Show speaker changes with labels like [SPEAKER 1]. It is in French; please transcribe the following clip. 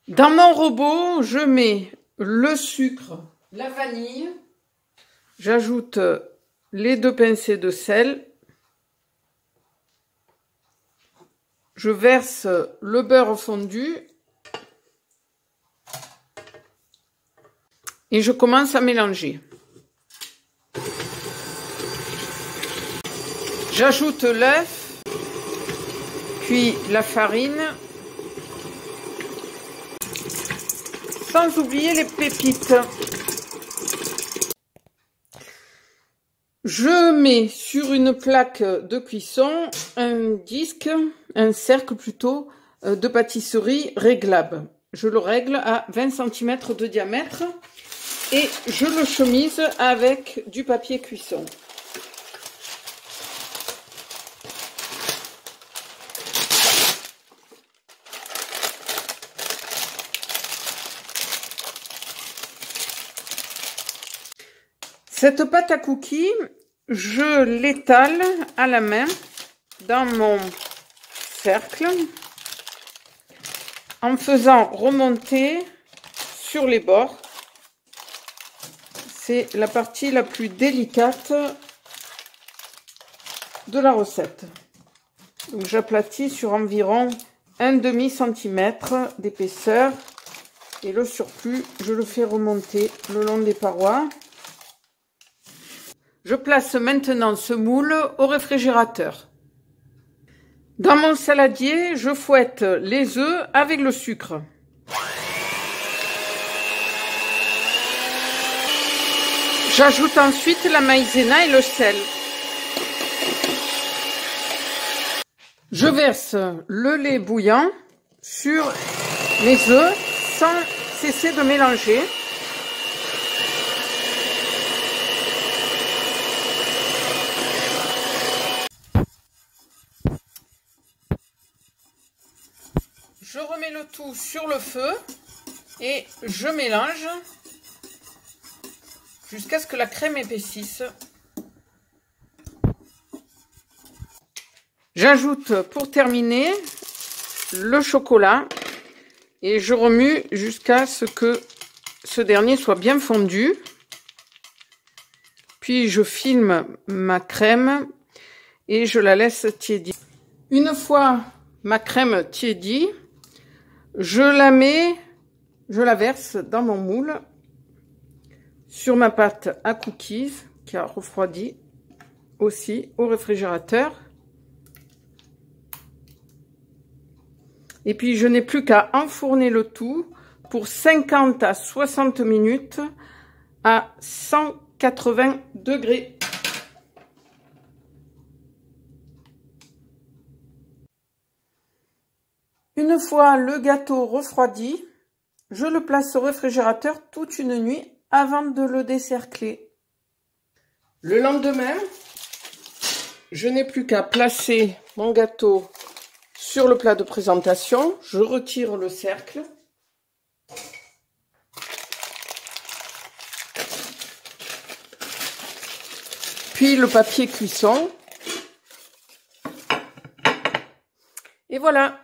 [SPEAKER 1] Dans mon robot, je mets le sucre, la vanille, j'ajoute les 2 pincées de sel, je verse le beurre fondu et je commence à mélanger. J'ajoute l'œuf, puis la farine, sans oublier les pépites. Je mets sur une plaque de cuisson un cercle plutôt, de pâtisserie réglable. Je le règle à 20 cm de diamètre et je le chemise avec du papier cuisson. Cette pâte à cookies, je l'étale à la main dans mon cercle en faisant remonter sur les bords. C'est la partie la plus délicate de la recette. Donc j'aplatis sur environ 1/2 cm d'épaisseur et le surplus, je le fais remonter le long des parois. Je place maintenant ce moule au réfrigérateur. Dans mon saladier, je fouette les œufs avec le sucre. J'ajoute ensuite la maïzena et le sel. Je verse le lait bouillant sur les œufs sans cesser de mélanger. Je remets le tout sur le feu et je mélange jusqu'à ce que la crème épaississe. J'ajoute pour terminer le chocolat et je remue jusqu'à ce que ce dernier soit bien fondu. Puis je filme ma crème et je la laisse tiédir. Une fois ma crème tiédie, je la verse dans mon moule sur ma pâte à cookies qui a refroidi aussi au réfrigérateur. Et puis je n'ai plus qu'à enfourner le tout pour 50 à 60 minutes à 180 degrés. Une fois le gâteau refroidi, je le place au réfrigérateur toute une nuit avant de le décercler. Le lendemain, je n'ai plus qu'à placer mon gâteau sur le plat de présentation. Je retire le cercle. Puis le papier cuisson. Et voilà.